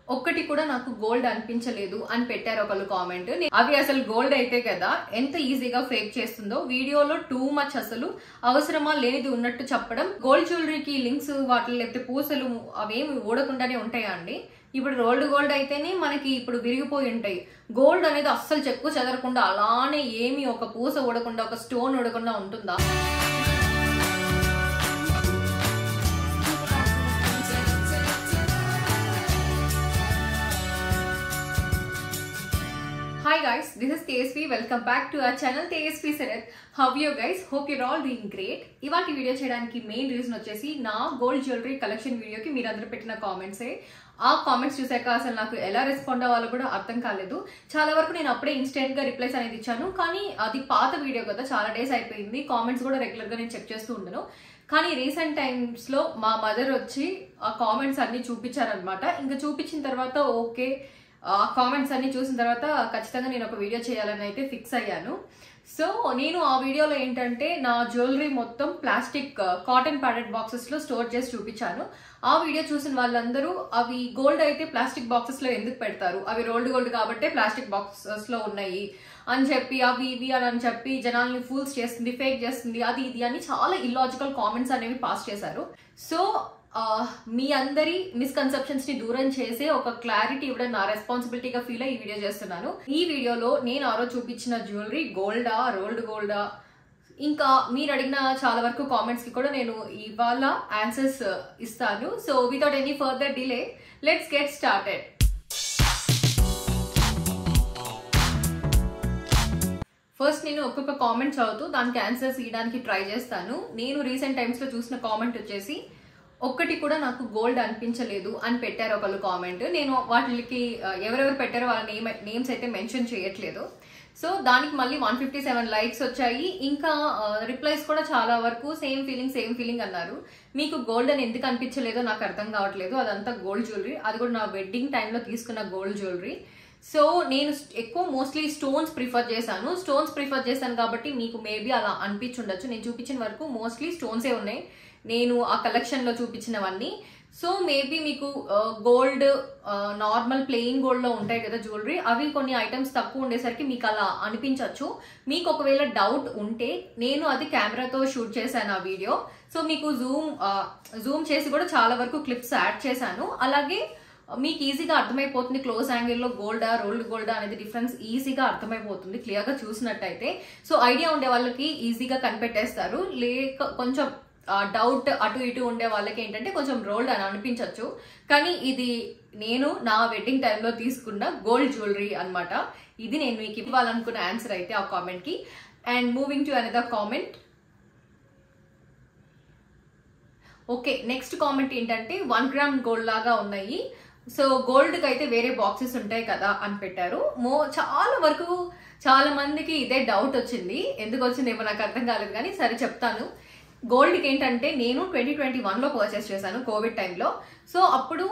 ఒక్కటి కూడా నాకు గోల్డ్ అనిపించలేదు అని పెట్టారు ఒకళ్ళు కామెంట్. అవి అసలు గోల్డ్ అయితే కదా ఎంత ఈజీగా ఫేక్ చేస్తుందో వీడియోలో టూ మచ్, అసలు అవసరమా లేనిది ఉన్నట్టు చెప్పడం. గోల్డ్ జ్యువెలరీకి లింక్స్ వాటి లేకపోతే పూసలు అవేమి ఊడకుండానే ఉంటాయా అండి? ఇప్పుడు రోల్డ్ గోల్డ్ అయితేనే మనకి ఇప్పుడు విరిగిపోయి ఉంటాయి. గోల్డ్ అనేది అస్సలు చెక్కు చెదరకుండా అలానే ఏమి ఒక పూస ఊడకుండా ఒక స్టోన్ ఊడకుండా ఉంటుందా? Hi guys, this is TSP. Welcome back to our channel TSP Sarath. How are you guys? Hope you're all doing great. ఇవాటి వీడియో చేయడానికి మెయిన్ రీజన్ వచ్చేసి నా గోల్డ్ జ్యువెలరీ కలెక్షన్ వీడియోకి మీరు అందరూ పెట్టిన కామెంట్సే. ఆ కామెంట్స్ చూసాక అసలు నాకు ఎలా రెస్పాండ్ అవ్వాలో కూడా అర్థం కాలేదు. చాలా వరకు నేను అప్పుడే ఇన్స్టెంట్ గా రిప్లైస్ అనేది ఇచ్చాను, కానీ అది పాత వీడియో కదా, చాలా డేస్ అయిపోయింది. కామెంట్స్ కూడా రెగ్యులర్ గా నేను చెక్ చేస్తూ ఉంటాను. కానీ రీసెంట్ టైమ్స్ లో మా మదర్ వచ్చి ఆ కామెంట్స్ అన్ని చూపించారనమాట. ఇంకా చూపించిన తర్వాత ఓకే, ఆ కామెంట్స్ అన్ని చూసిన తర్వాత ఖచ్చితంగా నేను ఒక వీడియో చేయాలని అయితే ఫిక్స్ అయ్యాను. సో నేను ఆ వీడియోలో ఏంటంటే నా జ్యువెలరీ మొత్తం ప్లాస్టిక్ కాటన్ ప్యాడెడ్ బాక్సెస్ లో స్టోర్ చేసి చూపించాను. ఆ వీడియో చూసిన వాళ్ళందరూ అవి గోల్డ్ అయితే ప్లాస్టిక్ బాక్సెస్ లో ఎందుకు పెడతారు, అవి రోల్డ్ గోల్డ్ కాబట్టి ప్లాస్టిక్ బాక్సెస్ లో ఉన్నాయి అని చెప్పి, అవి ఇవి అని చెప్పి జనాల్ని ఫూల్స్ చేస్తుంది, ఫేక్ చేస్తుంది, అది ఇది అని చాలా ఇల్లాజికల్ కామెంట్స్ అనేవి పాస్ చేశారు. సో మీ అందరి మిస్కన్సెప్షన్స్ ని దూరం చేసే ఒక క్లారిటీ ఇవ్వడం నా రెస్పాన్సిబిలిటీగా ఫీల్ అయ్యి ఈ వీడియో చేస్తున్నాను. ఈ వీడియోలో నేను ఆ రోజు చూపించిన జ్యువెలరీ గోల్డా రోల్డ్ గోల్డా, ఇంకా మీరు అడిగిన చాలా వరకు కామెంట్స్ కి కూడా నేను ఇవాళ ఆన్సర్స్ ఇస్తాను. So without any further delay let's get started. First నేను ఒక్కొక్క కామెంట్ చదువుతూ దానికి ఆన్సర్స్ ఇవ్వడానికి ట్రై చేస్తాను. నేను రీసెంట్ టైమ్స్ లో చూసిన కామెంట్ వచ్చేసి ఒక్కటి కూడా నాకు గోల్డ్ అనిపించలేదు అని పెట్టారు ఒకళ్ళు కామెంట్. నేను వాటికి ఎవరెవరు పెట్టారో వాళ్ళ నేమ్స్ అయితే మెన్షన్ చేయట్లేదు. సో దానికి మళ్ళీ 157 లైక్స్ వచ్చాయి. ఇంకా రిప్లైస్ కూడా చాలా వరకు సేమ్ ఫీలింగ్ అన్నారు. మీకు గోల్డ్ అని ఎందుకు అనిపించలేదో నాకు అర్థం కావట్లేదు, అదంతా గోల్డ్ జ్యువెలరీ, అది కూడా నా వెడ్డింగ్ టైంలో తీసుకున్న గోల్డ్ జ్యువెలరీ. సో నేను ఎక్కువ మోస్ట్లీ స్టోన్స్ ప్రిఫర్ చేశాను కాబట్టి మీకు మేబీ అలా అనిపించుండొచ్చు. నేను చూపించిన వరకు మోస్ట్లీ స్టోన్సే ఉన్నాయి నేను ఆ కలెక్షన్ లో చూపించినవన్నీ. సో మేబీ మీకు గోల్డ్ నార్మల్ ప్లెయిన్ గోల్డ్ లో ఉంటాయి కదా జ్యువెలరీ, అవి కొన్ని ఐటమ్స్ తక్కువ ఉండేసరికి మీకు అలా అనిపించవచ్చు. మీకు ఒకవేళ డౌట్ ఉంటే నేను అది కెమెరాతో షూట్ చేశాను ఆ వీడియో. సో మీకు జూమ్ చేసి కూడా చాలా వరకు క్లిప్స్ యాడ్ చేశాను. అలాగే మీకు ఈజీగా అర్థమైపోతుంది క్లోజ్ యాంగిల్లో గోల్డా రోల్డ్ గోల్డా అనేది డిఫరెన్స్ ఈజీగా అర్థమైపోతుంది క్లియర్ గా చూసినట్టయితే. సో ఐడియా ఉండే వాళ్ళకి ఈజీగా కనిపెట్టేస్తారు, లేక కొంచెం డౌట్ అటు ఇటు ఉండే వాళ్ళకి ఏంటంటే కొంచెం రోల్డ్ అని అనిపించవచ్చు. కానీ ఇది నేను నా వెడ్డింగ్ టైంలో తీసుకున్న గోల్డ్ జ్యువెలరీ అనమాట. ఇది నేను మీకు ఇవ్వాలనుకున్న ఆన్సర్ అయితే ఆ కామెంట్ కి. And moving to another comment. Okay, next comment ఏంటంటే 1 గ్రామ్ గోల్డ్ లాగా ఉన్నాయి, సో గోల్డ్ కి అయితే వేరే బాక్సెస్ ఉంటాయి కదా అని పెట్టారు. చాలా వరకు చాలా మందికి ఇదే డౌట్ వచ్చింది, ఎందుకు వచ్చింది ఏమో నాకు అర్థం కాలేదు, కానీ సరే చెప్తాను. గోల్డ్ కి ఏంటంటే నేను 2021 లో పర్చేస్ చేశాను కోవిడ్ టైంలో. సో అప్పుడు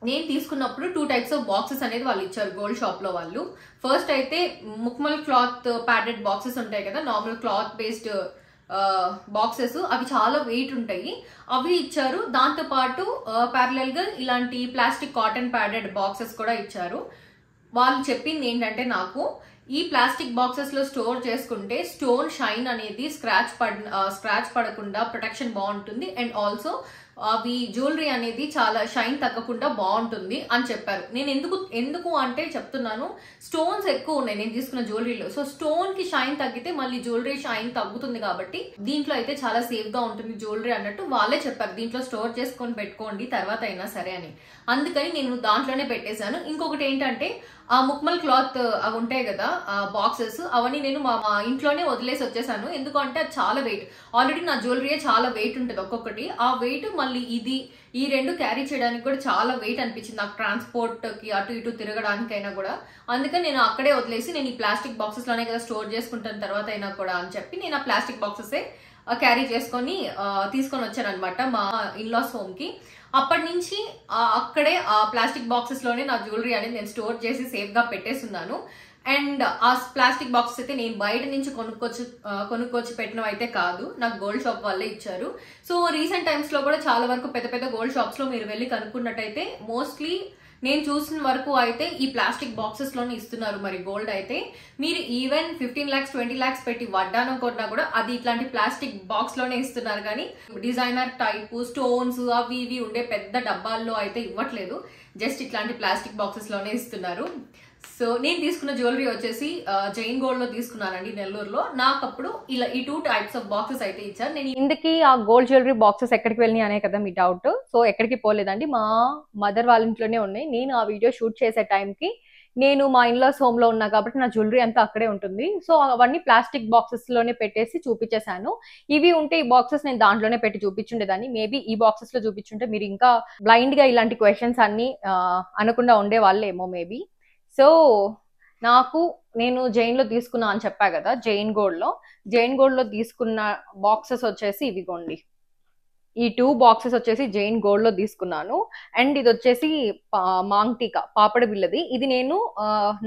నేను తీసుకున్నప్పుడు 2 టైప్స్ ఆఫ్ బాక్సెస్ అనేది వాళ్ళు ఇచ్చారు గోల్డ్ షాప్ లో వాళ్ళు. ఫస్ట్ అయితే ముక్మల్ క్లాత్ ప్యాడెడ్ బాక్సెస్ ఉంటాయి కదా, నార్మల్ క్లాత్ బేస్డ్ బాక్సెస్, అవి చాలా వెయిట్ ఉంటాయి, అవి ఇచ్చారు. దాంతో పాటు ప్యారలల్ గా ఇలాంటి ప్లాస్టిక్ కాటన్ ప్యాడెడ్ బాక్సెస్ కూడా ఇచ్చారు. వాళ్ళు చెప్పింది ఏంటంటే నాకు ఈ ప్లాస్టిక్ బాక్సెస్ లో స్టోర్ చేసుకుంటే స్టోన్ షైన్ అనేది స్క్రాచ్ పడకుండా ప్రొటెక్షన్ బాగుంటుంది, అండ్ ఆల్సో అవి జ్యువెలరీ అనేది చాలా షైన్ తగ్గకుండా బాగుంటుంది అని చెప్పారు. నేను ఎందుకు అంటే చెప్తున్నాను, స్టోన్స్ ఎక్కువ ఉన్నాయి నేను తీసుకున్న జ్యువెలరీలో. సో స్టోన్ కి షైన్ తగ్గితే మళ్ళీ జ్యువెలరీ షైన్ తగ్గుతుంది కాబట్టి దీంట్లో అయితే చాలా సేఫ్ గా ఉంటుంది జ్యువెలరీ అన్నట్టు వాళ్ళే చెప్పారు. దీంట్లో స్టోర్ చేసుకొని పెట్టుకోండి తర్వాత అయినా సరే అని, అందుకని నేను దాంట్లోనే పెట్టేశాను. ఇంకొకటి ఏంటంటే ఆ ముక్మల్ క్లాత్ అవి ఉంటాయి కదా బాక్సెస్, అవన్నీ నేను మా ఇంట్లోనే వదిలేసి వచ్చేసాను. ఎందుకంటే అది చాలా వెయిట్, ఆల్రెడీ నా జ్యువెలరీ చాలా వెయిట్ ఉంటుంది ఒక్కొక్కటి. ఆ వెయిట్ మళ్ళీ ఈ రెండు క్యారీ చేయడానికి కూడా చాలా వెయిట్ అనిపించింది నాకు, ట్రాన్స్పోర్ట్ కి అటు ఇటు తిరగడానికైనా కూడా. అందుకని నేను అక్కడే వదిలేసి నేను ఈ ప్లాస్టిక్ బాక్సెస్ లోనే కదా స్టోర్ చేసుకుంటాను తర్వాత అయినా కూడా అని చెప్పి నేను ఆ ప్లాస్టిక్ బాక్సెస్ క్యారీ చేసుకొని తీసుకొని వచ్చాను అనమాట మా ఇన్లాస్ హోమ్ కి. అప్పటి నుంచి అక్కడే ఆ ప్లాస్టిక్ బాక్సెస్ లోనే నా జ్యువెలరీ అనేది నేను స్టోర్ చేసి సేఫ్ గా పెట్టేస్తున్నాను. అండ్ ఆ ప్లాస్టిక్ బాక్స్ అయితే నేను బయట నుంచి కొనుక్కొచ్చి పెట్టినవి అయితే కాదు, నాకు గోల్డ్ షాప్ వాళ్ళే ఇచ్చారు. సో రీసెంట్ టైమ్స్ లో కూడా చాలా వరకు పెద్ద పెద్ద గోల్డ్ షాప్స్ లో మీరు వెళ్ళి కనుక్కున్నట్టయితే మోస్ట్లీ నేను చూసిన వరకు అయితే ఈ ప్లాస్టిక్ బాక్సెస్ లోనే ఇస్తున్నారు. మరి గోల్డ్ అయితే మీరు ఈవెన్ 15 lakhs 20 lakhs పెట్టి వడ్డానం కొన్నా కూడా అది ఇట్లాంటి ప్లాస్టిక్ బాక్స్ లోనే ఇస్తున్నారు, కానీ డిజైనర్ టైప్ స్టోన్స్ అవి ఇవి ఉండే పెద్ద డబ్బాల్లో అయితే ఇవ్వట్లేదు, జస్ట్ ఇట్లాంటి ప్లాస్టిక్ బాక్సెస్ లోనే ఇస్తున్నారు. సో నేను తీసుకున్న జ్యువెలరీ వచ్చేసి జైన్ గోల్డ్ లో తీసుకున్నానండి నెల్లూరులో. నాకు అప్పుడు ఇలా ఈ 2 types ఆఫ్ బాక్సెస్ అయితే ఇచ్చారు. నేను ఇందుకి ఆ గోల్డ్ జ్యువెలరీ బాక్సెస్ ఎక్కడికి వెళ్ళినాయి అనే కదా మీ డౌట్. సో ఎక్కడికి పోలేదండి, మా మదర్ వాళ్ళ ఇంట్లోనే ఉన్నాయి. నేను ఆ వీడియో షూట్ చేసే టైంకి నేను మా ఇన్లాస్ హోమ్ లో ఉన్నా కాబట్టి నా జ్యువెలరీ అంతా అక్కడే ఉంటుంది. సో అవన్నీ ప్లాస్టిక్ బాక్సెస్ లోనే పెట్టేసి చూపించేశాను. ఇవి ఉంటే ఈ బాక్సెస్ నేను దాంట్లోనే పెట్టి చూపించుండేదాన్ని. మేబీ ఈ బాక్సెస్ లో చూపించుంటే మీరు ఇంకా బ్లైండ్ గా ఇలాంటి క్వశ్చన్స్ అన్ని అనకుండా ఉండే వాళ్ళేమో మేబీ. సో నేను జైన్ లో తీసుకున్నా అని చెప్పా కదా, జైన్ గోల్డ్ లో తీసుకున్న బాక్సెస్ వచ్చేసి ఇవిగోండి. ఈ 2 బాక్సెస్ వచ్చేసి జైన్ గోల్డ్ లో తీసుకున్నాను. అండ్ ఇది వచ్చేసి మాంగ్టికా పాపడ బిల్లది, ఇది నేను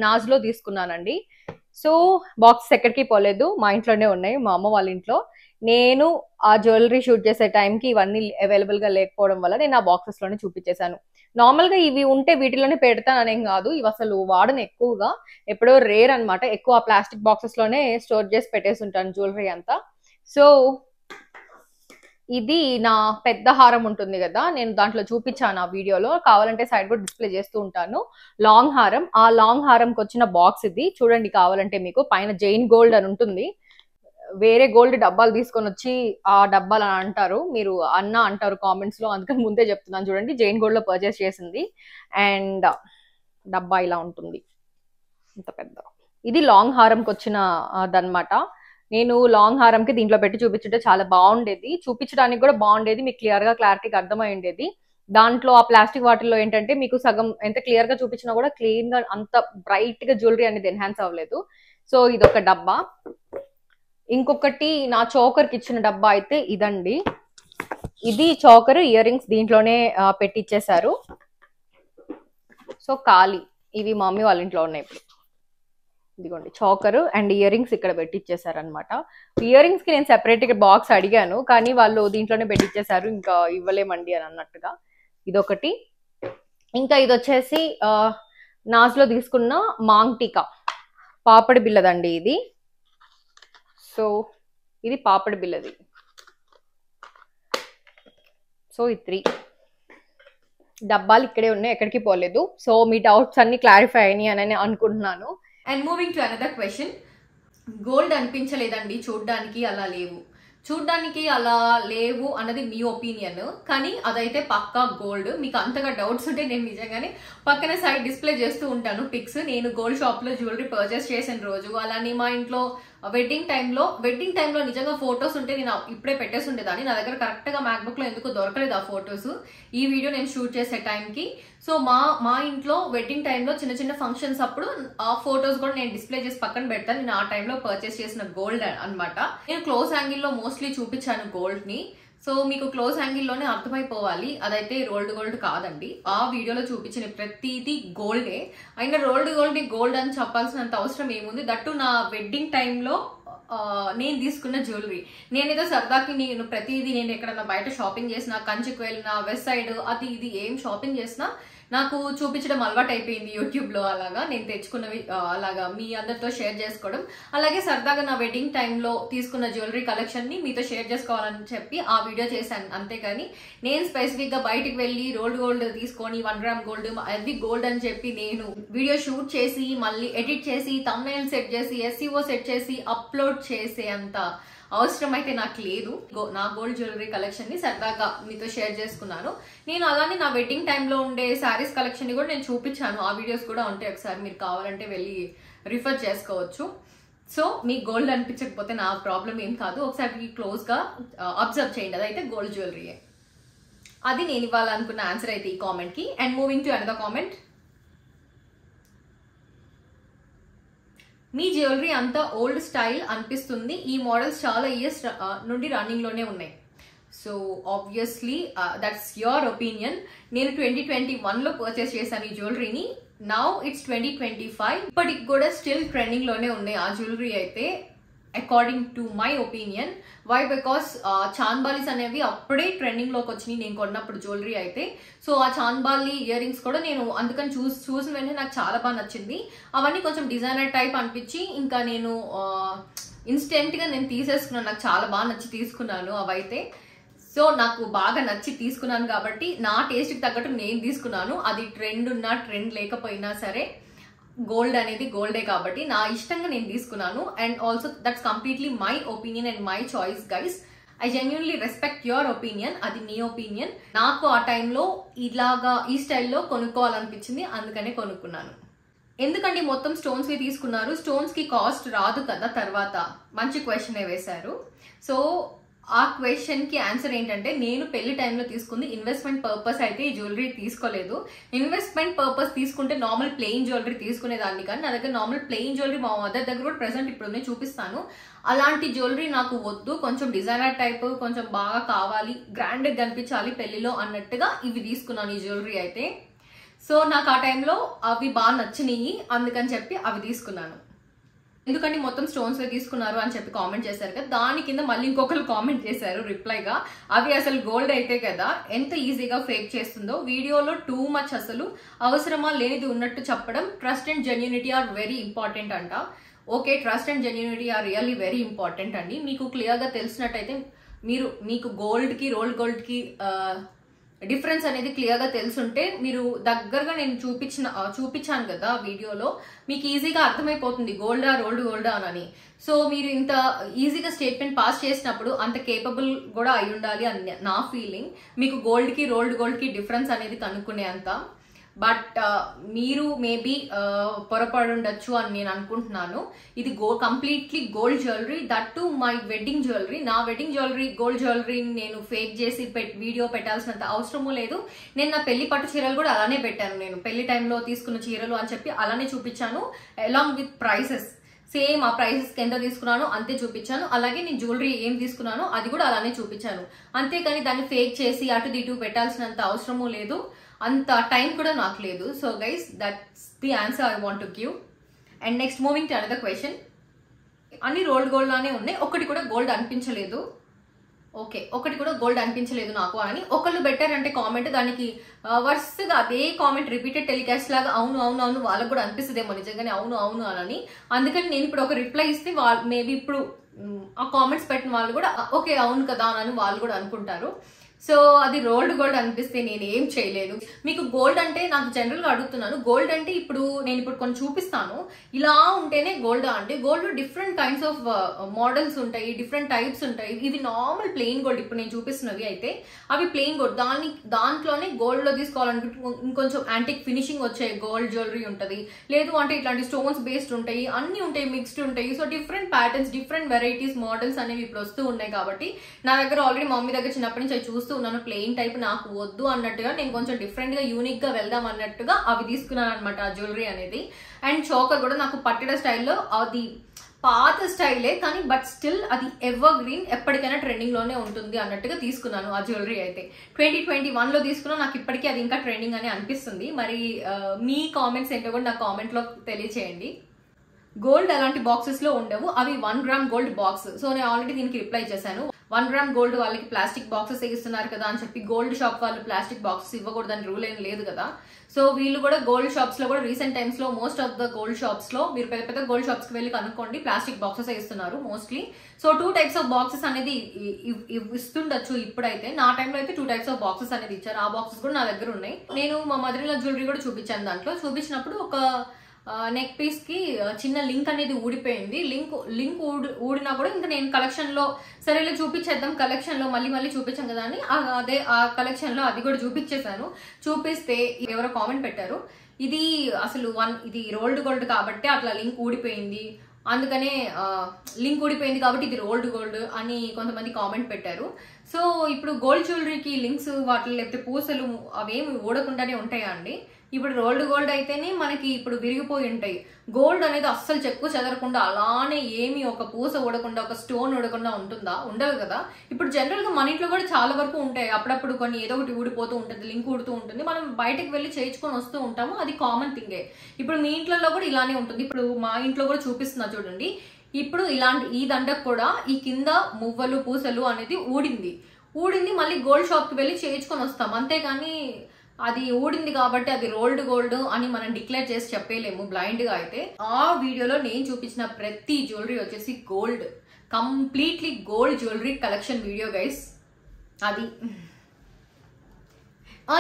నాజ్ లో తీసుకున్నానండి. సో బాక్సెస్ ఎక్కడికి పోలేదు, మా ఇంట్లోనే ఉన్నాయి, మా అమ్మ వాళ్ళ ఇంట్లో. నేను ఆ జ్యువెలరీ షూట్ చేసే టైంకి ఇవన్నీ అవైలబుల్ గా లేకపోవడం వల్ల నేను ఆ బాక్సెస్ లోనే చూపించేశాను. నార్మల్ గా ఇవి ఉంటే వీటిలోనే పెడతాననేం కాదు, ఇవి అసలు వాడను ఎక్కువగా, ఎప్పుడో రేర్ అనమాట. ఎక్కువ ప్లాస్టిక్ బాక్సెస్ లోనే స్టోర్ చేసి పెట్టేసి ఉంటాను జ్యువెలరీ అంతా. సో ఇది నా పెద్ద హారం ఉంటుంది కదా, నేను దాంట్లో చూపించాను ఆ వీడియోలో, కావాలంటే సైడ్ కూడా డిస్ప్లే చేస్తూ ఉంటాను. లాంగ్ హారం, ఆ లాంగ్ హారంకి వచ్చిన బాక్స్ ఇది చూడండి. కావాలంటే మీకు పైన జైన్ గోల్డ్ అని ఉంటుంది. వేరే గోల్డ్ డబ్బాలు తీసుకొని వచ్చి ఆ డబ్బాలు అని అంటారు, మీరు అంటారు కామెంట్స్ లో, అందుకని ముందే చెప్తున్నాను. చూడండి, జైన్ గోల్డ్ లో పర్చేస్ చేసింది. అండ్ డబ్బా ఇలా ఉంటుంది, ఇంత పెద్ద. ఇది లాంగ్ హారంకి వచ్చిన అదనమాట. నేను లాంగ్ హారంకి దీంట్లో పెట్టి చూపించుంటే చాలా బాగుండేది, చూపించడానికి కూడా బాగుండేది, మీకు క్లారిటీగా అర్థమై ఉండేది. దాంట్లో ఆ ప్లాస్టిక్ వాటిల్లో ఏంటంటే మీకు సగం ఎంత క్లియర్ గా చూపించినా కూడా క్లీన్ గా అంత బ్రైట్ గా జ్యువెలరీ అనేది ఎన్హాన్స్ అవ్వలేదు. సో ఇదొక డబ్బా. ఇంకొకటి నా చోకర్కి ఇచ్చిన డబ్బా అయితే ఇదండి. ఇది చోకర్, ఇయర్ రింగ్స్ దీంట్లోనే పెట్టిచ్చేశారు. సో ఖాళీ, ఇవి మా మమ్మీ వాళ్ళ ఇంట్లో ఉన్నాయి ఇప్పుడు. ఇదిగోండి చోకర్ అండ్ ఇయర్ రింగ్స్ ఇక్కడ పెట్టిచ్చేసారు అనమాట. ఇయర్ రింగ్స్ కి నేను సెపరేట్ గా బాక్స్ అడిగాను, కానీ వాళ్ళు దీంట్లోనే పెట్టిచ్చేసారు, ఇంకా ఇవ్వలేమండి అని అన్నట్టుగా. ఇదొకటి. ఇంకా ఇది వచ్చేసి నాజ్ లో తీసుకున్న మాంగ్టికా పాపడి బిల్లదండి ఇది. సో ఇది పాపడి బిల్లది. సో ఈ 3 డబ్బాలు ఇక్కడే ఉన్నాయి, ఎక్కడికి పోలేదు. సో మీ డౌట్స్ అన్ని క్లారిఫై అయినాయి అని అనుకుంటున్నాను. And moving to another question, gold అనిపించలేదండి చూడ్డానికి అలా లేవు. చూడ్డానికి అలా లేవు అన్నది మీ ఒపీనియన్, కానీ అదైతే పక్కా గోల్డ్. మీకు అంతగా డౌట్స్ ఉంటే నేను నిజంగానే పక్కన సైడ్ డిస్ప్లే చేస్తూ ఉంటాను పిక్స్. నేను గోల్డ్ షాప్ లో జ్యువెలరీ పర్చేస్ చేసిన రోజు, అలానే మా ఇంట్లో వెడ్డింగ్ టైంలో నిజంగా ఫొటోస్ ఉంటే నేను ఇప్పుడే పెట్టేసి ఉండేదాన్ని. నా దగ్గర కరెక్ట్ గా మ్యాక్బుక్ లో ఎందుకు దొరకలేదు ఆ ఫొటోస్, ఈ వీడియో నేను షూట్ చేసే టైంకి. సో మా ఇంట్లో వెడ్డింగ్ టైంలో చిన్న చిన్న ఫంక్షన్స్ అప్పుడు ఆ ఫొటోస్ కూడా నేను డిస్ప్లే చేసి పక్కన పెడతాను. నేను ఆ టైంలో పర్చేస్ చేసిన గోల్డ్ అన్నమాట. నేను క్లోజ్ యాంగిల్లో మోస్ట్లీ చూపించాను గోల్డ్ ని. సో మీకు క్లోజ్ యాంగిల్లోనే అర్థమైపోవాలి అదైతే రోల్డ్ గోల్డ్ కాదండి. ఆ వీడియోలో చూపించిన ప్రతిదీ గోల్డే. అయినా రోల్డ్ గోల్డ్ ని గోల్డ్ అని చెప్పాల్సినంత అవసరం ఏముంది? దట్టు నా వెడ్డింగ్ టైంలో నేను తీసుకున్న జ్యువెలరీ. నేనేదో సరదాకి ప్రతిదీ నేను ఎక్కడన్నా బయట షాపింగ్ చేసినా, కంచికి వెళ్ళినా, వెస్ట్ సైడ్ అది ఇది ఏం షాపింగ్ చేసినా నాకు చూపించడం అలవాటు అయిపోయింది యూట్యూబ్ లో. అలాగా నేను తెచ్చుకున్నవి అలాగా మీ అందరితో షేర్ చేసుకోవడం, అలాగే సరదాగా నా వెడ్డింగ్ టైంలో తీసుకున్న జ్యువెలరీ కలెక్షన్ ని మీతో షేర్ చేసుకోవాలని చెప్పి ఆ వీడియో చేశాను. అంతేకాని నేను స్పెసిఫిక్ గా బయటికి వెళ్ళి రోల్డ్ గోల్డ్ తీసుకొని 1 గ్రామ్ గోల్డ్ అది గోల్డ్ అని చెప్పి నేను వీడియో షూట్ చేసి మళ్ళీ ఎడిట్ చేసి థంబ్నెయిల్ సెట్ చేసి SEO సెట్ చేసి అప్లోడ్ చేసే అంత అవసరం అయితే నాకు లేదు. నా గోల్డ్ జ్యువెలరీ కలెక్షన్ ని సరదాగా మీతో షేర్ చేసుకున్నాను. నేను అలానే నా వెడ్డింగ్ టైంలో ఉండే శారీస్ కలెక్షన్ ని కూడా నేను చూపించాను. ఆ వీడియోస్ కూడా ఉంటాయి, ఒకసారి మీరు కావాలంటే వెళ్ళి రిఫర్ చేసుకోవచ్చు. సో మీకు గోల్డ్ అనిపించకపోతే నా ప్రాబ్లం ఏం కాదు, ఒకసారి క్లోజ్ గా అబ్జర్వ్ చేయండి, అదైతే గోల్డ్ జ్యువెలరీయే. అది నేను ఇవ్వాలనుకున్న ఆన్సర్ అయితే ఈ కామెంట్ కి. And moving to another comment, me jewellery అంతా ఓల్డ్ స్టైల్ అనిపిస్తుంది, ఈ మోడల్స్ చాలా ఇయర్స్ నుండి రన్నింగ్ లోనే ఉన్నాయి. So obviously that's your opinion. నేను 2021లో పర్చేస్ చేశాను ఈ జ్యువెలరీని. Now it's 2025. ఇప్పటికి కూడా స్టిల్ ట్రెండింగ్ లోనే ఉన్నాయి ఆ జ్యువెలరీ అయితే, according to my opinion. Why? Because chandbalis అనేవి అప్పుడే ట్రెండింగ్ లోకి వచ్చినాయి నేను కొన్నప్పుడు జ్యువెలరీ అయితే. సో ఆ చాన్బాలి ఇయర్ రింగ్స్ కూడా నేను అందుకని చూసిన వెంటనే నాకు చాలా బాగా నచ్చింది. అవన్నీ కొంచెం డిజైనర్ టైప్ అనిపించి ఇంకా నేను ఇన్స్టెంట్ గా నేను తీసేసుకున్నాను. నాకు చాలా బాగా నచ్చి తీసుకున్నాను అవైతే. సో నాకు బాగా నచ్చి తీసుకున్నాను కాబట్టి నా టేస్ట్కి తగ్గట్టు నేను తీసుకున్నాను. అది ట్రెండ్ ఉన్నా ట్రెండ్ లేకపోయినా సరే గోల్డ్ అనేది గోల్డే కాబట్టి నా ఇష్టంగా నేను తీసుకున్నాను. And also that's completely my opinion and my choice guys. I genuinely respect your opinion. అది మీ ఒపీనియన్. నాకు ఆ టైంలో ఇలాగా ఈ స్టైల్లో కొనుక్కోవాలనిపించింది, అందుకనే కొనుక్కున్నాను. ఎందుకంటే మొత్తం స్టోన్స్ తీసుకున్నారు, స్టోన్స్ కి కాస్ట్ రాదు కదా తర్వాత? మంచి క్వశ్చన్ వేశారు. సో ఆ క్వశ్చన్ కి ఆన్సర్ ఏంటంటే, నేను పెళ్లి టైంలో తీసుకుంది ఇన్వెస్ట్మెంట్ పర్పస్ అయితే ఈ జ్యువెలరీ తీసుకోలేదు. ఇన్వెస్ట్మెంట్ పర్పస్ తీసుకుంటే నార్మల్ ప్లెయిన్ జ్యువెలరీ తీసుకునేదాన్ని, కానీ నా దగ్గర నార్మల్ ప్లెయిన్ జ్యువెలరీ మా మదర్ దగ్గర కూడా ప్రెసెంట్ ఇప్పుడు నేను చూపిస్తాను. అలాంటి జ్యువెలరీ నాకు వద్దు, కొంచెం డిజైనర్ టైప్, కొంచెం బాగా కావాలి, గ్రాండ్ గా కనిపించాలి పెళ్లిలో అన్నట్టుగా ఇవి తీసుకున్నాను ఈ జ్యువెలరీ అయితే. సో నాకు ఆ టైంలో అవి బాగా నచ్చినాయి, అందుకని చెప్పి అవి తీసుకున్నాను. ఎందుకంటే మొత్తం స్టోన్స్ తీసుకున్నారు అని చెప్పి కామెంట్ చేశారు కదా, దాని కింద మళ్ళీ ఇంకొకరు కామెంట్ చేశారు రిప్లైగా, అవి అసలు గోల్డ్ అయితే కదా ఎంత ఈజీగా ఫేక్ చేస్తుందో, వీడియోలో టూ మచ్ అసలు అవసరమా లేనిది ఉన్నట్టు చెప్పడం. Trust and genuinity are very important అంట. Okay, trust and genuinity are really very important అండి. మీకు క్లియర్గా తెలిసినట్టయితే మీకు గోల్డ్ కి రోల్డ్ గోల్డ్ కి డిఫరెన్స్ అనేది క్లియర్ గా తెలుసుంటే, మీరు దగ్గరగా నేను చూపించాను కదా వీడియోలో, మీకు ఈజీగా అర్థమైపోతుంది గోల్డా రోల్డ్ గోల్డా అని. సో మీరు ఇంత ఈజీగా స్టేట్మెంట్ పాస్ చేసినప్పుడు అంత కేపబుల్ కూడా అయి ఉండాలి అని నా ఫీలింగ్. మీకు గోల్డ్ కి రోల్డ్ గోల్డ్ కి డిఫరెన్స్ అనేది కనుక్కునే అంత. బట్ మీరు మేబీ పొరపడి ఉండొచ్చు అని నేను అనుకుంటున్నాను. ఇది completely gold jewellery, that to my wedding jewellery. నా వెడ్డింగ్ జ్యువెలరీ గోల్డ్ జ్యువెలరీని నేను ఫేక్ చేసి వీడియో పెట్టాల్సినంత అవసరమూ లేదు. నేను నా పెళ్లి పట్టు చీరలు కూడా అలానే పెట్టాను. నేను పెళ్లి టైంలో తీసుకున్న చీరలు అని చెప్పి అలానే చూపించాను, అలాంగ్ విత్ ప్రైసెస్. సేమ్ ఆ ప్రైసెస్ ఎంత తీసుకున్నాను అంతే చూపించాను. అలాగే నేను జ్యువెలరీ ఏం తీసుకున్నానో అది కూడా అలానే చూపించాను. అంతేకాని దాన్ని ఫేక్ చేసి అటు ఇటు పెట్టాల్సినంత అవసరమూ లేదు, అంత టైం కూడా నాకు లేదు. So guys, that's the answer I want to give. And next moving to another question. అన్ని రోల్డ్ గోల్డ్ లానే ఉన్నాయి, ఒకటి కూడా గోల్డ్ అనిపించలేదు. ఓకే, ఒకటి కూడా గోల్డ్ అనిపించలేదు నాకు అని ఒకళ్ళు పెట్టారంటే కామెంట్, దానికి వరుసగా అదే కామెంట్ రిపీటెడ్ టెలికాస్ట్ లాగా అవును అవును అవును వాళ్ళకు కూడా అనిపిస్తుందేమో నిజంగానే అవును అవును అని. అందుకని నేను ఇప్పుడు ఒక రిప్లై ఇస్తే వాళ్ళు మేబీ ఇప్పుడు ఆ కామెంట్స్ పెట్టిన వాళ్ళు కూడా ఓకే అవును కదా అని వాళ్ళు కూడా అనుకుంటారు. సో అది రోల్డ్ గోల్డ్ అనిపిస్తే నేను ఏం చేయలేను. మీకు గోల్డ్ అంటే నాకు జనరల్ గా అడుగుతున్నాను, గోల్డ్ అంటే నేను ఇప్పుడు కొన్ని చూపిస్తాను, ఇలా ఉంటేనే గోల్డ్ అంటే gold different kinds of models ఉంటాయి, డిఫరెంట్ టైప్స్ ఉంటాయి. ఇవి నార్మల్ ప్లెయిన్ గోల్డ్ ఇప్పుడు నేను చూపిస్తున్నవి అయితే అవి ప్లెయిన్ గోల్డ్. దాంట్లోనే గోల్డ్ లో తీసుకోవాలనుకుంటే ఇంకొంచెం యాంటిక్ ఫినిషింగ్ వచ్చే గోల్డ్ జ్యువెలరీ ఉంటుంది, లేదు అంటే ఇట్లాంటి స్టోన్స్ బేస్డ్ ఉంటాయి, అన్ని ఉంటాయి, మిక్స్డ్ ఉంటాయి. So different patterns, different varieties, models అనేవి ఇప్పుడు వస్తూ ఉన్నాయి. కాబట్టి నా దగ్గర ఆల్రెడీ మమ్మీ దగ్గర చిన్నప్పటి నుంచి చూస్తూ ఉన్నాను, ప్లెయిన్ టైప్ నాకు వద్దు అన్నట్టుగా నేను కొంచెం డిఫరెంట్ గా యూనిక్ గా వెళ్దాం అన్నట్టుగా అవి తీసుకున్నాను అనమాట ఆ జ్యువెలరీ అనేది. అండ్ చోకర్ కూడా నాకు పట్టెడ స్టైల్లో, అది పాత స్టైలే కానీ బట్ స్టిల్ అది ఎవర్ గ్రీన్, ఎప్పటికైనా ట్రెండింగ్ లోనే ఉంటుంది అన్నట్టుగా తీసుకున్నాను ఆ జ్యువెలరీ అయితే. 2021 లో తీసుకున్నా, నాకు ఇప్పటికీ అది ఇంకా ట్రెండింగ్ అని అనిపిస్తుంది. మరి మీ కామెంట్స్ ఏంటో కూడా నాకు కామెంట్ లో తెలియచేయండి. గోల్డ్ అలాంటి బాక్సెస్ లో ఉండవు, అవి 1 గ్రామ్ గోల్డ్ బాక్స్. సో నేను ఆల్రెడీ దీనికి రిప్లై చేశాను. 1 గ్రామ్ గోల్డ్ వాళ్ళకి ప్లాస్టిక్ బాక్సెస్ ఇస్తున్నారు కదా అని చెప్పి గోల్డ్ షాప్ వాళ్ళు ప్లాస్టిక్ బాక్సెస్ ఇవ్వకూడదని రూల్ ఏం లేదు కదా. సో వీళ్ళు కూడా గోల్డ్ షాప్స్ లో కూడా రీసెంట్ టైమ్స్ లో most of the gold shops లో మీరు పెద్ద పెద్ద గోల్డ్ షాప్స్ కి వెళ్ళి కనుక్కోండి, ప్లాస్టిక్ బాక్సెస్ ఇస్తున్నారు mostly. So 2 types of boxes అనేది ఇస్తుండొచ్చు ఇప్పుడైతే. నా టైంలో అయితే 2 టైప్స్ ఆఫ్ బాక్సెస్ అనేది ఇచ్చారు. ఆ బాక్సెస్ కూడా నా దగ్గర ఉన్నాయి. నేను మా మదర్ ఇన్ లా జ్యువెలరీ కూడా చూపించాను. దాంట్లో చూపించినప్పుడు ఒక నెక్ పీస్ కి చిన్న లింక్ అనేది ఊడిపోయింది. లింక్ ఊడినా కూడా ఇంకా నేను కలెక్షన్ లో సరేలే చూపించేద్దాం, కలెక్షన్ లో మళ్ళీ చూపించాం కదా అని ఆ కలెక్షన్ లో అది కూడా చూపించేశాను. చూపిస్తే ఎవరో కామెంట్ పెట్టారు, ఇది అసలు ఇది రోల్డ్ గోల్డ్ కాబట్టి అట్లా లింక్ ఊడిపోయింది, అందుకనే లింక్ ఊడిపోయింది కాబట్టి ఇది రోల్డ్ గోల్డ్ అని కొంతమంది కామెంట్ పెట్టారు. సో ఇప్పుడు గోల్డ్ జ్యువెలరీకి లింక్స్ వాటి లేకపోతే పూసలు అవేమి ఊడకుండానే ఉంటాయా అండి? ఇప్పుడు రోల్డ్ గోల్డ్ అయితేనే మనకి ఇప్పుడు విరిగిపోయి ఉంటాయి. గోల్డ్ అనేది అస్సలు చెక్కు చెదరకుండా అలానే ఏమి ఒక పూస ఊడకుండా ఒక స్టోన్ ఊడకుండా ఉంటుందా? ఉండదు కదా. ఇప్పుడు జనరల్ గా మన ఇంట్లో కూడా చాలా వరకు ఉంటాయి. అప్పుడప్పుడు కొన్ని ఏదో ఒకటి ఊడిపోతూ ఉంటుంది, లింక్ ఊడుతూ ఉంటుంది. మనం బయటకు వెళ్ళి చేయించుకొని వస్తూ ఉంటాము, అది కామన్ థింగే. ఇప్పుడు మీ ఇంట్లో కూడా ఇలానే ఉంటుంది. ఇప్పుడు మా ఇంట్లో కూడా చూపిస్తున్నా చూడండి. ఇప్పుడు ఈ దండకు కూడా ఈ కింద మువ్వలు పూసలు అనేది ఊడింది. మళ్ళీ గోల్డ్ షాప్ కి వెళ్ళి చేయించుకొని వస్తాం. అంతేగాని అది ఊడింది కాబట్టి అది రోల్డ్ గోల్డ్ అని మనం డిక్లేర్ చేసి చెప్పలేము బ్లైండ్ గా అయితే. ఆ వీడియోలో నేను చూపించిన ప్రతి జ్యువెలరీ వచ్చేసి gold, completely gold jewellery collection video guys. అది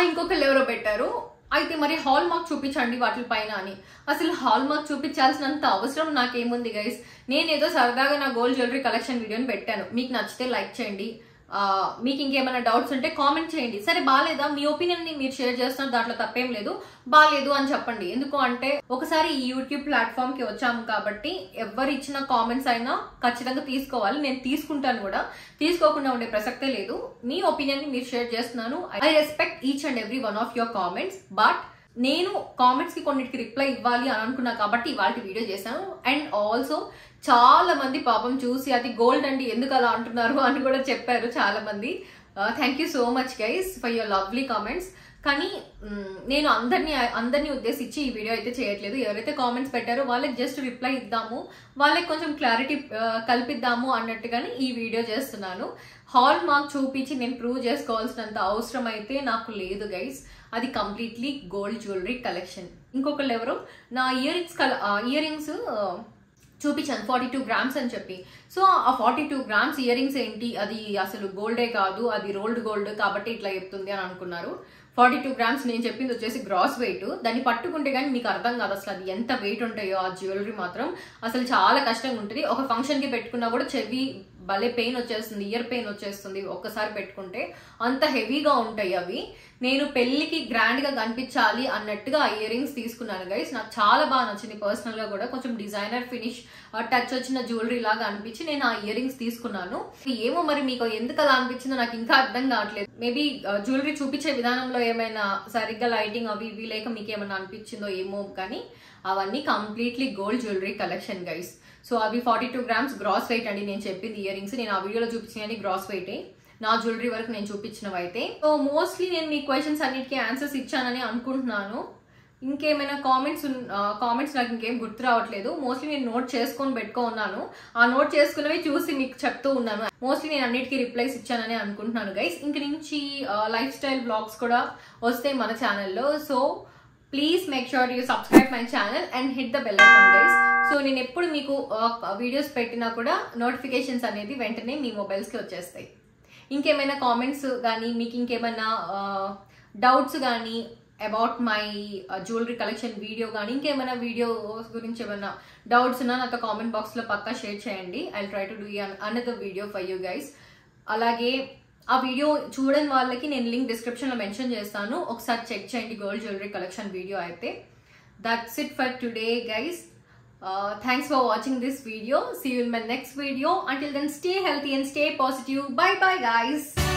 ఇంకొకళ్ళు ఎవరో పెట్టారు, అయితే మరి హాల్ మార్క్ చూపించండి వాటి పైన అని. అసలు హాల్ మార్క్ చూపించాల్సినంత అవసరం నాకేముంది గైస్. నేనేదో సరదాగా నా గోల్డ్ జ్యువెలరీ కలెక్షన్ వీడియోని పెట్టాను. మీకు నచ్చితే లైక్ చేయండి, మీకు ఇంకేమైనా డౌట్స్ ఉంటే కామెంట్ చేయండి. సరే బాగాలేదా, మీ ఒపీనియన్ ని మీరు షేర్ చేస్తున్నారు, దాంట్లో తప్పేం లేదు. బాగాలేదు అని చెప్పండి. ఎందుకు అంటే ఒకసారి ఈ యూట్యూబ్ ప్లాట్ఫామ్ కి వచ్చాము కాబట్టి ఎవరు ఇచ్చిన కామెంట్స్ అయినా ఖచ్చితంగా తీసుకోవాలి. నేను తీసుకుంటాను కూడా, తీసుకోకుండా ఉండే ప్రసక్తే లేదు. మీ ఒపీనియన్ ని మీరు షేర్ చేస్తున్నాను. I respect each and every one of your comments. But నేను కామెంట్స్ కి కొన్నిటికి రిప్లై ఇవ్వాలి అని అనుకున్నా కాబట్టి ఇవాళ వీడియో చేశాను. అండ్ ఆల్సో చాలా మంది పాపం చూసి అది గోల్డ్ అండి ఎందుకు అలా అంటున్నారు అని కూడా చెప్పారు చాలా మంది. Thank you so much guys for your lovely comments. కానీ నేను అందరినీ ఉద్దేశించి ఈ వీడియో అయితే చేయట్లేదు. ఎవరైతే కామెంట్స్ పెట్టారో వాళ్ళకి జస్ట్ రిప్లై ఇద్దాము, వాళ్ళకి కొంచెం క్లారిటీ కల్పిద్దాము అన్నట్టుగానే ఈ వీడియో చేస్తున్నాను. హాల్ మార్క్ చూపించి నేను ప్రూవ్ చేసుకోవాల్సినంత అవసరం అయితే నాకు లేదు గైస్. అది కంప్లీట్లీ గోల్డ్ జ్యువెలరీ కలెక్షన్. ఇంకొకళ్ళు ఎవరో నా ఇయర్ రింగ్స్ చూపించాను 42 గ్రామ్స్ అని చెప్పి. సో ఆ 42 గ్రామ్స్ ఇయర్ రింగ్స్ ఏంటి, అది అసలు గోల్డే కాదు, అది రోల్డ్ గోల్డ్ కాబట్టి ఇట్లా చెప్తుంది అని అనుకున్నారు. 42 గ్రామ్స్ నేను చెప్పింది వచ్చేసి గ్రాస్ వెయిట్. దాన్ని పట్టుకుంటే కానీ మీకు అర్థం కాదు అసలు అది ఎంత వెయిట్ ఉంటాయో. ఆ జ్యువెలరీ మాత్రం అసలు చాలా కష్టంగా ఉంటుంది. ఒక ఫంక్షన్ కి పెట్టుకున్నా కూడా చెవి భలే పెయిన్ వచ్చేస్తుంది, ఇయర్ పెయిన్ వచ్చేస్తుంది ఒక్కసారి పెట్టుకుంటే. అంత హెవీగా ఉంటాయి అవి. నేను పెళ్లికి గ్రాండ్ గా కనిపించాలి అన్నట్టుగా ఆ ఇయర్ రింగ్స్ తీసుకున్నాను గైస్. నాకు చాలా బాగా నచ్చింది పర్సనల్ గా కూడా. కొంచెం డిజైనర్ ఫినిష్ టచ్ వచ్చిన జ్యువెలరీ లాగా అనిపించి నేను ఆ ఇయర్ రింగ్స్ తీసుకున్నాను. ఏమో మరి మీకు ఎందుకు అలా అనిపించిందో నాకు ఇంకా అర్థం కావట్లేదు. మేబీ జ్యువెలరీ చూపించే విధానంలో ఏమైనా సరిగ్గా లైటింగ్ అవి ఇవి లేక మీకు ఏమైనా అనిపించిందో ఏమో. కానీ అవన్నీ completely gold jewellery collection guys. So అవి 42 గ్రామ్స్ గ్రాస్ వెయిట్ అండి నేను చెప్పింది ఇయర్ రింగ్స్. నేను ఆ వీడియోలో చూపించినవి గ్రాస్ వెయిటే, నా జ్యువెలరీ వరకు నేను చూపించినవి అయితే. సో మోస్ట్లీ నేను మీ క్వశ్చన్స్ అన్నిటికీ ఆన్సర్స్ ఇచ్చానని అనుకుంటున్నాను. ఇంకేమైనా కామెంట్స్ నాకు ఇంకేం గుర్తు రావట్లేదు. మోస్ట్లీ నేను నోట్ చేసుకొని పెట్టుకున్నాను. ఆ నోట్ చేసుకున్నవి చూసి మీకు చెప్తూ ఉన్నాను. మోస్ట్లీ నేను అన్నిటికీ రిప్లైస్ ఇచ్చానని అనుకుంటున్నాను గైస్. ఇంక నుంచి లైఫ్ స్టైల్ బ్లాగ్స్ కూడా వస్తాయి మన ఛానల్లో. So please make sure you subscribe my channel and hit the bell icon guys. So నేను ఎప్పుడు మీకు వీడియోస్ పెట్టినా కూడా నోటిఫికేషన్స్ అనేది వెంటనే మీ మొబైల్స్కి వచ్చేస్తాయి. ఇంకేమైనా కామెంట్స్ కానీ మీకు ఇంకేమైనా డౌట్స్ కానీ about my jewellery collection video కానీ ఇంకేమైనా వీడియోస్ గురించి ఏమైనా డౌట్స్ ఉన్నా నాతో కామెంట్ బాక్స్లో పక్కా షేర్ చేయండి. I try to do another video for you guys. అలాగే ఆ వీడియో చూడని వాళ్ళకి నేను లింక్ డిస్క్రిప్షన్లో మెన్షన్ చేస్తాను, ఒకసారి చెక్ చేయండి గోల్డ్ జ్యువెలరీ కలెక్షన్ వీడియో అయితే. That's it for today guys. Thanks for watching this video. See you in my next video. Until then, stay healthy and stay positive. Bye bye guys.